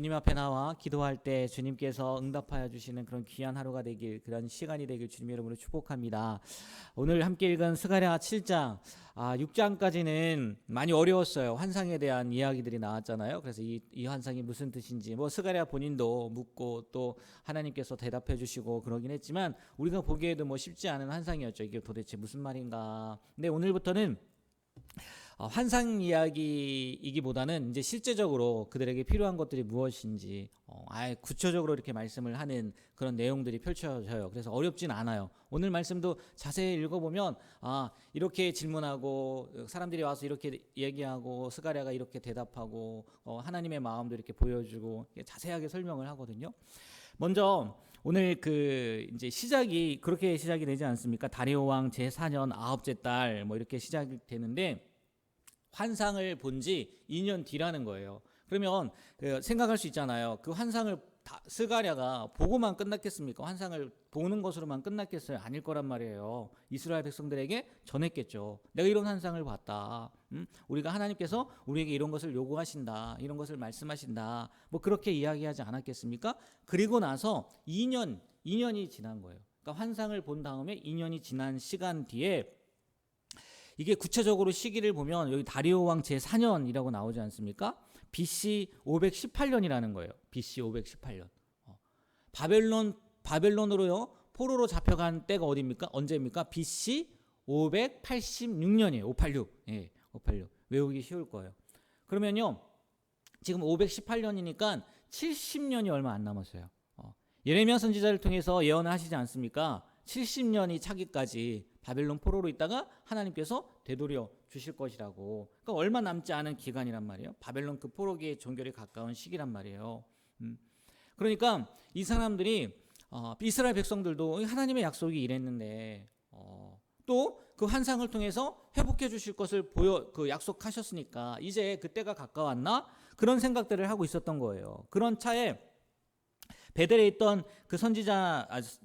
주님 앞에 나와 기도할 때 주님께서 응답하여 주시는 그런 귀한 하루가 되길, 그런 시간이 되길 주님의 이름으로 축복합니다. 오늘 함께 읽은 스가랴 7장 6장까지는 많이 어려웠어요. 환상에 대한 이야기들이 나왔잖아요. 그래서 이 환상이 무슨 뜻인지 스가랴 본인도 묻고 또 하나님께서 대답해 주시고 그러긴 했지만 우리가 보기에도 쉽지 않은 환상이었죠. 이게 도대체 무슨 말인가. 근데 오늘부터는 환상 이야기이기보다는 이제 실제적으로 그들에게 필요한 것들이 무엇인지 아예 구체적으로 이렇게 말씀을 하는 그런 내용들이 펼쳐져요. 그래서 어렵진 않아요. 오늘 말씀도 자세히 읽어보면 이렇게 질문하고 사람들이 와서 이렇게 얘기하고 스가랴가 이렇게 대답하고 하나님의 마음도 이렇게 보여주고 자세하게 설명을 하거든요. 먼저 오늘 이제 시작이 그렇게 시작이 되지 않습니까? 다리오 왕 제4년 9째 달 이렇게 시작이 되는데 환상을 본 지 2년 뒤라는 거예요. 그러면 생각할 수 있잖아요. 그 환상을 스가랴가 보고만 끝났겠습니까? 환상을 보는 것으로만 끝났겠어요? 아닐 거란 말이에요. 이스라엘 백성들에게 전했겠죠. 내가 이런 환상을 봤다. 우리가 하나님께서 우리에게 이런 것을 요구하신다. 이런 것을 말씀하신다. 그렇게 이야기하지 않았겠습니까? 그리고 나서 2년이 지난 거예요. 그러니까 환상을 본 다음에 2년이 지난 시간 뒤에 이게 구체적으로 시기를 보면 여기 다리오 왕 제4년이라고 나오지 않습니까? BC 518년이라는 거예요. BC 518년. 바벨론으로요. 포로로 잡혀간 때가 어디입니까? 언제입니까? BC 586년이에요. 586. 예, 586. 외우기 쉬울 거예요. 그러면요. 지금 518년이니까 70년이 얼마 안 남았어요. 예레미야 선지자를 통해서 예언을 하시지 않습니까? 70년이 차기까지 바벨론 포로로 있다가 하나님께서 되돌려 주실 것이라고. 그러니까 얼마 남지 않은 기간이란 말이에요. 바벨론 그 포로기의 종결에 가까운 시기란 말이에요. 그러니까 이 사람들이 이스라엘 백성들도 하나님의 약속이 이랬는데 또 그 환상을 통해서 회복해 주실 것을 약속하셨으니까 이제 그때가 가까웠나? 그런 생각들을 하고 있었던 거예요. 그런 차에 베델에 있던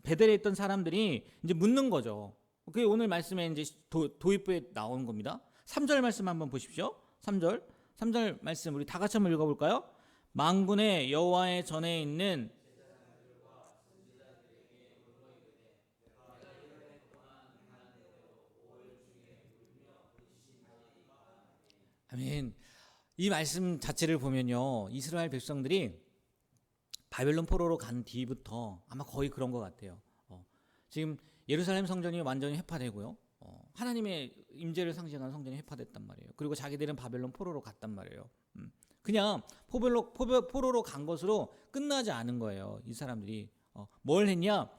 베델에 있던 사람들이 이제 묻는 거죠. 그게 오늘 말씀에 이제 도입부에 나온 겁니다. 3절 말씀 한번 보십시오. 3절 말씀 우리 다 같이 한번 읽어볼까요? 만군의 여호와의 전에 있는 아멘. 이 말씀 자체를 보면요, 이스라엘 백성들이 바벨론 포로로 간 뒤부터 아마 거의 그런 것 같아요. 지금 예루살렘 성전이 완전히 회파되고요. 하나님의 임재를 상징하는 성전이 회파됐단 말이에요. 그리고 자기들은 바벨론 포로로 갔단 말이에요. 그냥 포로로 간 것으로 끝나지 않은 거예요. 이 사람들이 뭘 했냐?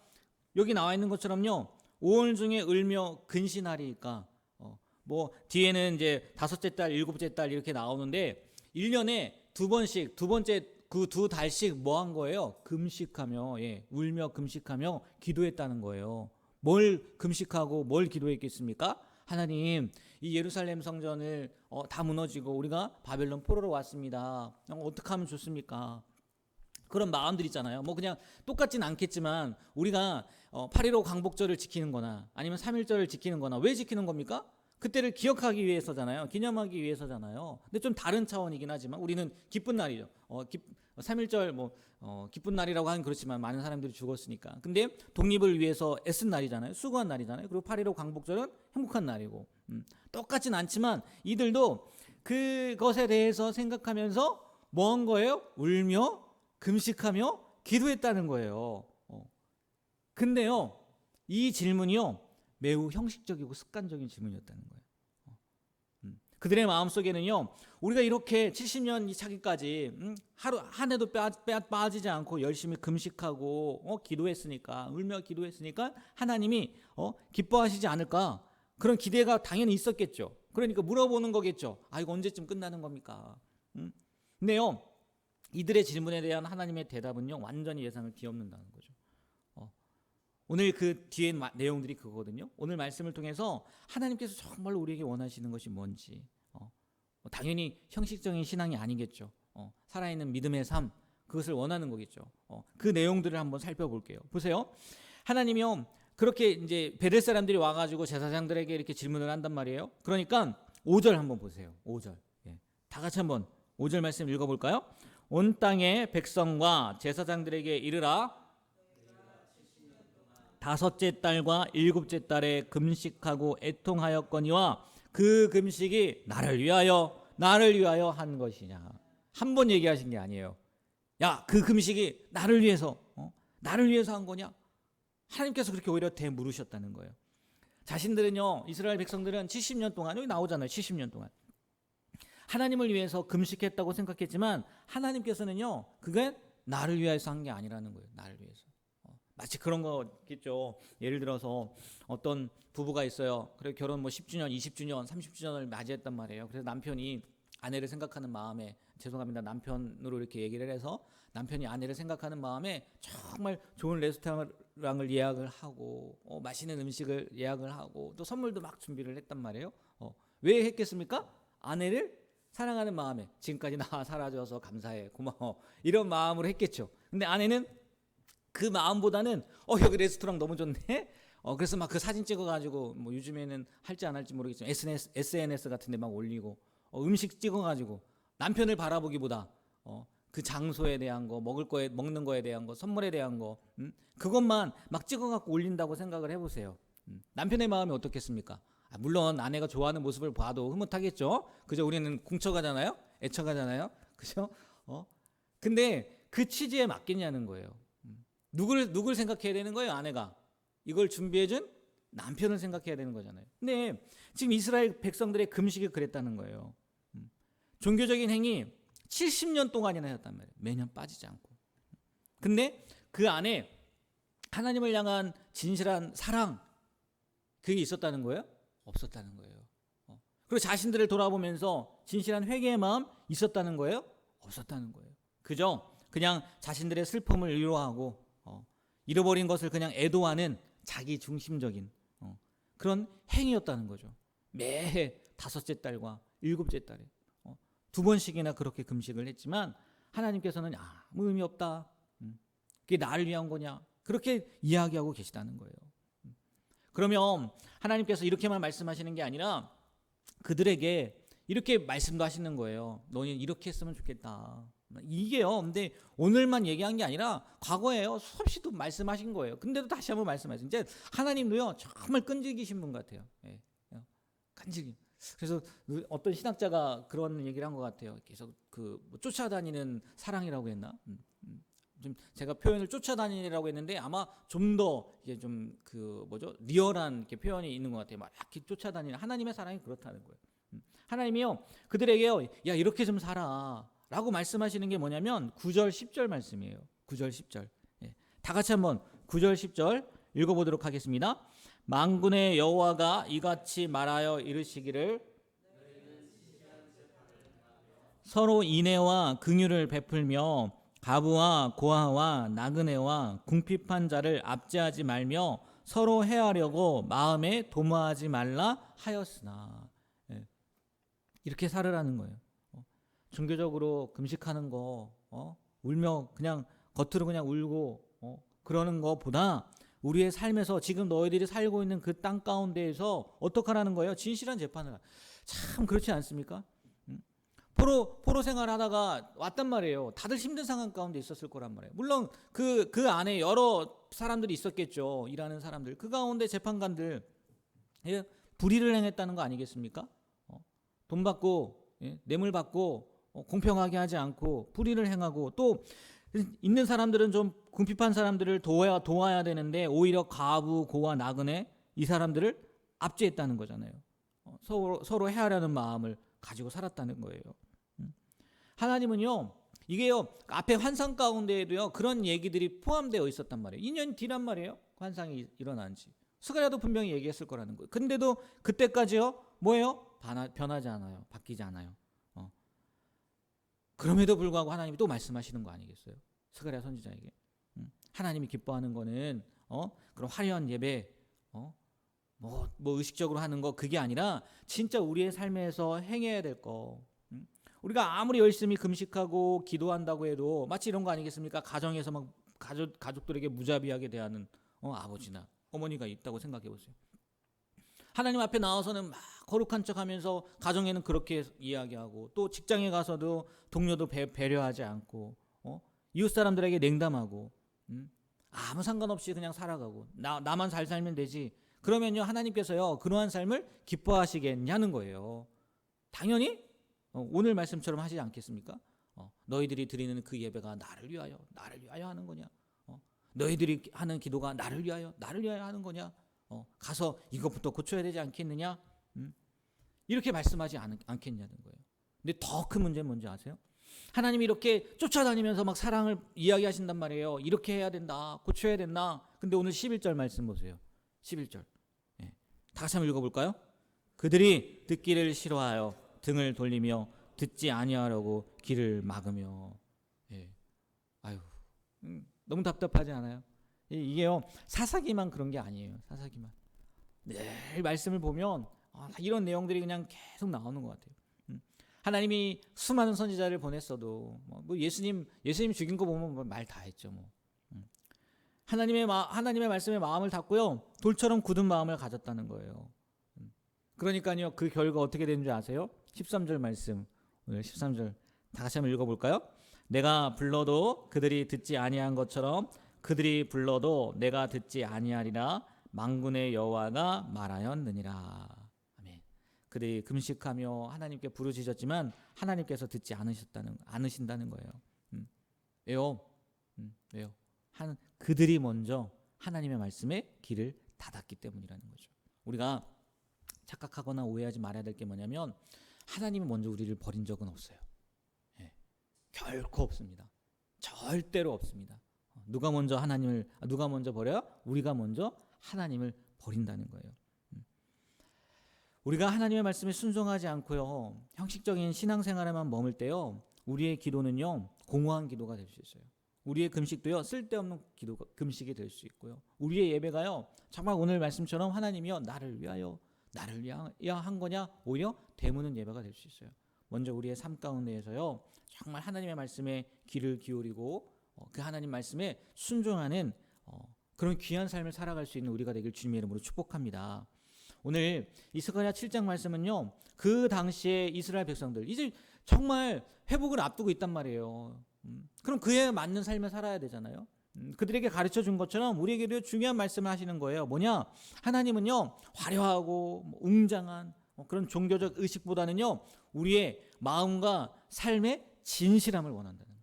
여기 나와 있는 것처럼요. 5월 중에 울며 근신하리니까 뒤에는 이제 5째 달, 7째 달 이렇게 나오는데 1년에 두 번씩 그 2달씩 뭐 한 거예요? 금식하며 울며 금식하며 기도했다는 거예요. 뭘 금식하고 뭘 기도했겠습니까? 하나님, 이 예루살렘 성전을 다 무너지고 우리가 바벨론 포로로 왔습니다. 어떻게 하면 좋습니까? 그런 마음들 있잖아요. 그냥 똑같진 않겠지만 우리가 8.15 광복절을 지키는 거나 아니면 3.1절을 지키는 거나 왜 지키는 겁니까? 그때를 기억하기 위해서잖아요. 기념하기 위해서잖아요. 근데 좀 다른 차원이긴 하지만 우리는 기쁜 날이죠. 3.1절 기쁜 날이라고 하긴 그렇지만 많은 사람들이 죽었으니까. 근데 독립을 위해서 애쓴 날이잖아요. 수고한 날이잖아요. 그리고 8.15 광복절은 행복한 날이고. 똑같진 않지만 이들도 그것에 대해서 생각하면서 뭐 한 거예요? 울며 금식하며 기도했다는 거예요. 근데요, 이 질문이요, 매우 형식적이고 습관적인 질문이었다는 거예요. 그들의 마음속에는요, 우리가 이렇게 70년 차기까지 하루 한 해도 빠지지 않고 열심히 금식하고 기도했으니까, 울며 기도했으니까 하나님이 기뻐하시지 않을까, 그런 기대가 당연히 있었겠죠. 그러니까 물어보는 거겠죠. 이거 언제쯤 끝나는 겁니까? 근데요, 이들의 질문에 대한 하나님의 대답은요, 완전히 예상을 뒤엎는다는 거죠. 오늘 그 뒤에 내용들이 그거거든요. 오늘 말씀을 통해서 하나님께서 정말로 우리에게 원하시는 것이 뭔지, 당연히 형식적인 신앙이 아니겠죠. 살아있는 믿음의 삶, 그것을 원하는 거겠죠. 그 내용들을 한번 살펴볼게요. 보세요. 하나님이요, 그렇게 이제 베델 사람들이 와가지고 제사장들에게 이렇게 질문을 한단 말이에요. 그러니까 5절 한번 보세요. 5절. 다 같이 한번 5절 말씀 읽어볼까요? 온 땅의 백성과 제사장들에게 이르라. 다섯째 달과 일곱째 달에 금식하고 애통하였거니와 그 금식이 나를 위하여 한 것이냐. 한 번 얘기하신 게 아니에요. 야, 그 금식이 나를 위해서 한 거냐? 하나님께서 그렇게 오히려 되물으셨다는 거예요. 자신들은요, 이스라엘 백성들은 70년 동안, 여기 나오잖아요. 70년 동안 하나님을 위해서 금식했다고 생각했지만 하나님께서는요, 그게 나를 위해서 한 게 아니라는 거예요. 나를 위해서. 마치 그런 거겠죠. 예를 들어서 어떤 부부가 있어요. 그래 결혼 10주년, 20주년, 30주년을 맞이했단 말이에요. 그래서 남편이 아내를 생각하는 마음에, 죄송합니다, 남편으로 이렇게 얘기를 해서 남편이 아내를 생각하는 마음에 정말 좋은 레스토랑을 예약을 하고 맛있는 음식을 예약을 하고 또 선물도 막 준비를 했단 말이에요. 왜 했겠습니까? 아내를 사랑하는 마음에, 지금까지 나 살아줘서 감사해, 고마워, 이런 마음으로 했겠죠. 근데 아내는 그 마음보다는 여기 레스토랑 너무 좋네. 그래서 막 그 사진 찍어가지고 요즘에는 할지 안 할지 모르겠지만 SNS 같은데 막 올리고 음식 찍어가지고 남편을 바라보기보다 그 장소에 대한 거, 먹는 거에 대한 거, 선물에 대한 거, 그것만 막 찍어갖고 올린다고 생각을 해보세요. 남편의 마음이 어떻겠습니까? 물론 아내가 좋아하는 모습을 봐도 흐뭇하겠죠. 그죠? 우리는 궁쳐가잖아요, 애쳐가잖아요, 그죠? 근데 그 취지에 맞겠냐는 거예요. 누굴 생각해야 되는 거예요? 아내가 이걸 준비해준 남편을 생각해야 되는 거잖아요. 근데 지금 이스라엘 백성들의 금식이 그랬다는 거예요. 종교적인 행위 70년 동안이나 했단 말이에요. 매년 빠지지 않고. 근데 그 안에 하나님을 향한 진실한 사랑, 그게 있었다는 거예요? 없었다는 거예요. 그리고 자신들을 돌아보면서 진실한 회개의 마음 있었다는 거예요? 없었다는 거예요. 그죠? 그냥 자신들의 슬픔을 위로하고 잃어버린 것을 그냥 애도하는 자기 중심적인 그런 행위였다는 거죠. 매해 다섯째 달과 일곱째 달에 두 번씩이나 그렇게 금식을 했지만 하나님께서는 아무 의미 없다, 그게 나를 위한 거냐, 그렇게 이야기하고 계시다는 거예요. 그러면 하나님께서 이렇게만 말씀하시는 게 아니라 그들에게 이렇게 말씀도 하시는 거예요. 너는 이렇게 했으면 좋겠다. 이게요, 근데 오늘만 얘기한 게 아니라 과거에요, 수없이도 말씀하신 거예요. 근데도 다시 한번 말씀하신. 이제 하나님도요, 정말 끈질기신 분 같아요. 끈질기. 그래서 어떤 신학자가 그런 얘기를 한 것 같아요. 계속 쫓아다니는 사랑이라고 했나? 좀 제가 표현을 쫓아다니라고 했는데 아마 좀 더 이게 좀 리얼한 이렇게 표현이 있는 것 같아요. 막 이렇게 쫓아다니는 하나님의 사랑이 그렇다는 거예요. 하나님이요, 그들에게요, 야 이렇게 좀 살아 라고 말씀하시는 게 뭐냐면 9절 10절 말씀이에요. 9절 10절. 다 같이 한번 9절 10절 읽어보도록 하겠습니다. 만군의 여호와가 이같이 말하여 이르시기를 서로 인애와 긍휼을 베풀며 가부와 고아와 나그네와 궁핍한 자를 압제하지 말며 서로 해하려고 마음에 도모하지 말라 하였으나. 이렇게 살으라는 거예요. 종교적으로 금식하는 거 울며 그냥 겉으로 그냥 울고 그러는 것보다 우리의 삶에서 지금 너희들이 살고 있는 그 땅 가운데에서 어떻게 하라는 거예요? 진실한 재판을. 참 그렇지 않습니까? 포로 생활하다가 왔단 말이에요. 다들 힘든 상황 가운데 있었을 거란 말이에요. 물론 그 안에 여러 사람들이 있었겠죠. 일하는 사람들. 그 가운데 재판관들 불의를 행했다는 거 아니겠습니까? 돈 받고 뇌물 받고 공평하게 하지 않고 불의를 행하고, 또 있는 사람들은 좀 궁핍한 사람들을 도와야 되는데 오히려 가부, 고아, 나그네 이 사람들을 압제했다는 거잖아요. 서로 해하려는 마음을 가지고 살았다는 거예요. 하나님은요, 이게요, 앞에 환상 가운데에도요 그런 얘기들이 포함되어 있었단 말이에요. 2년 뒤란 말이에요. 환상이 일어난지. 스가랴도 분명히 얘기했을 거라는 거예요. 근데도 그때까지요 뭐예요? 변하지 않아요. 바뀌지 않아요. 그럼에도 불구하고 하나님이 또 말씀하시는 거 아니겠어요? 스가랴 선지자에게. 하나님이 기뻐하는 거는 그런 화려한 예배, 뭐 의식적으로 하는 거, 그게 아니라 진짜 우리의 삶에서 행해야 될 거. 우리가 아무리 열심히 금식하고 기도한다고 해도 마치 이런 거 아니겠습니까? 가정에서 막 가족들에게 무자비하게 대하는 아버지나 어머니가 있다고 생각해 보세요. 하나님 앞에 나와서는 막 거룩한 척하면서 가정에는 그렇게 이야기하고 또 직장에 가서도 동료도 배려하지 않고 이웃 사람들에게 냉담하고 아무 상관없이 그냥 살아가고 나만 잘 살면 되지. 그러면요 하나님께서요 그러한 삶을 기뻐하시겠냐는 거예요. 당연히 오늘 말씀처럼 하지 않겠습니까? 너희들이 드리는 그 예배가 나를 위하여 하는 거냐? 너희들이 하는 기도가 나를 위하여 하는 거냐? 가서 이것부터 고쳐야 되지 않겠느냐? 이렇게 말씀하지 않겠냐는 거예요. 근데 더 큰 문제는 뭔지 아세요? 하나님이 이렇게 쫓아다니면서 막 사랑을 이야기하신단 말이에요. 이렇게 해야 된다, 고쳐야 된다. 근데 오늘 11절 말씀 보세요. 11절. 다 같이 한번 읽어볼까요? 그들이 듣기를 싫어하여 등을 돌리며 듣지 아니하려고 길을 막으며. 아유, 너무 답답하지 않아요? 이게요 사사기만 그런 게 아니에요. 사사기만 늘 말씀을 보면 이런 내용들이 그냥 계속 나오는 것 같아요. 하나님이 수많은 선지자를 보냈어도 뭐 예수님 죽인 거 보면 말 다 했죠. 하나님의 말씀에 마음을 닫고요 돌처럼 굳은 마음을 가졌다는 거예요. 그러니까요 그 결과 어떻게 되는 줄 아세요? 13절 말씀, 오늘 13절 다 같이 한번 읽어볼까요? 내가 불러도 그들이 듣지 아니한 것처럼 그들이 불러도 내가 듣지 아니하리라. 만군의 여호와가 말하였느니라. 아멘. 그들이 금식하며 하나님께 부르짖었지만 하나님께서 듣지 않으신다는 거예요. 왜요? 왜요? 그들이 먼저 하나님의 말씀에 귀를 닫았기 때문이라는 거죠. 우리가 착각하거나 오해하지 말아야 될 게 뭐냐면 하나님이 먼저 우리를 버린 적은 없어요. 결코 없습니다. 절대로 없습니다. 누가 먼저 버려요? 우리가 먼저 하나님을 버린다는 거예요. 우리가 하나님의 말씀에 순종하지 않고요 형식적인 신앙생활에만 머물 때요 우리의 기도는요 공허한 기도가 될 수 있어요. 우리의 금식도요 쓸데없는 금식이 될 수 있고요 우리의 예배가요 정말 오늘 말씀처럼 하나님이요 나를 위하여 한 거냐 오히려 되묻는 예배가 될 수 있어요. 먼저 우리의 삶 가운데에서요 정말 하나님의 말씀에 귀를 기울이고 그 하나님 말씀에 순종하는 그런 귀한 삶을 살아갈 수 있는 우리가 되길 주님의 이름으로 축복합니다. 오늘 스가랴 7장 말씀은요 그 당시에 이스라엘 백성들 이제 정말 회복을 앞두고 있단 말이에요. 그럼 그에 맞는 삶을 살아야 되잖아요. 그들에게 가르쳐 준 것처럼 우리에게도 중요한 말씀을 하시는 거예요. 뭐냐? 하나님은요 화려하고 웅장한 그런 종교적 의식보다는요 우리의 마음과 삶의 진실함을 원한다는 거예요.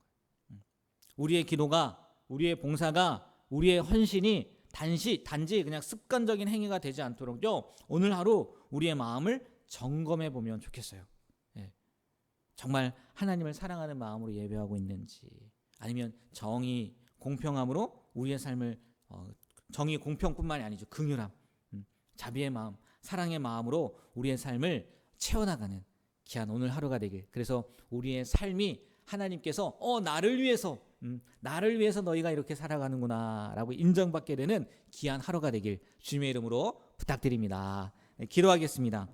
우리의 기도가, 우리의 봉사가, 우리의 헌신이 단지 그냥 습관적인 행위가 되지 않도록요 오늘 하루 우리의 마음을 점검해 보면 좋겠어요. 정말 하나님을 사랑하는 마음으로 예배하고 있는지, 아니면 정의, 공평함으로 우리의 삶을 정의, 공평뿐만이 아니죠. 긍휼함, 자비의 마음, 사랑의 마음으로 우리의 삶을 채워나가는 귀한 오늘 하루가 되길. 그래서 우리의 삶이 하나님께서 나를 위해서 너희가 이렇게 살아가는구나 라고 인정받게 되는 귀한 하루가 되길 주님의 이름으로 부탁드립니다. 기도하겠습니다.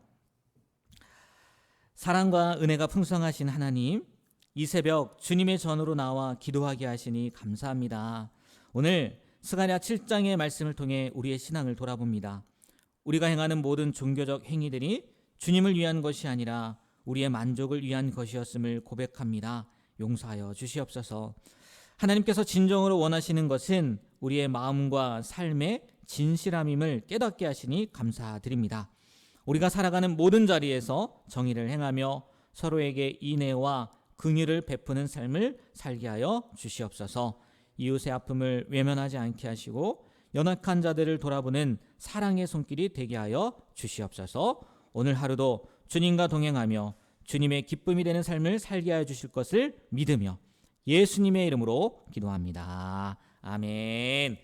사랑과 은혜가 풍성하신 하나님, 이 새벽 주님의 전으로 나와 기도하게 하시니 감사합니다. 오늘 스가랴 7장의 말씀을 통해 우리의 신앙을 돌아봅니다. 우리가 행하는 모든 종교적 행위들이 주님을 위한 것이 아니라 우리의 만족을 위한 것이었음을 고백합니다. 용서하여 주시옵소서. 하나님께서 진정으로 원하시는 것은 우리의 마음과 삶의 진실함임을 깨닫게 하시니 감사드립니다. 우리가 살아가는 모든 자리에서 정의를 행하며 서로에게 인애와 긍휼을 베푸는 삶을 살게 하여 주시옵소서. 이웃의 아픔을 외면하지 않게 하시고 연약한 자들을 돌아보는 사랑의 손길이 되게 하여 주시옵소서. 오늘 하루도 주님과 동행하며 주님의 기쁨이 되는 삶을 살게 하여 주실 것을 믿으며 예수님의 이름으로 기도합니다. 아멘.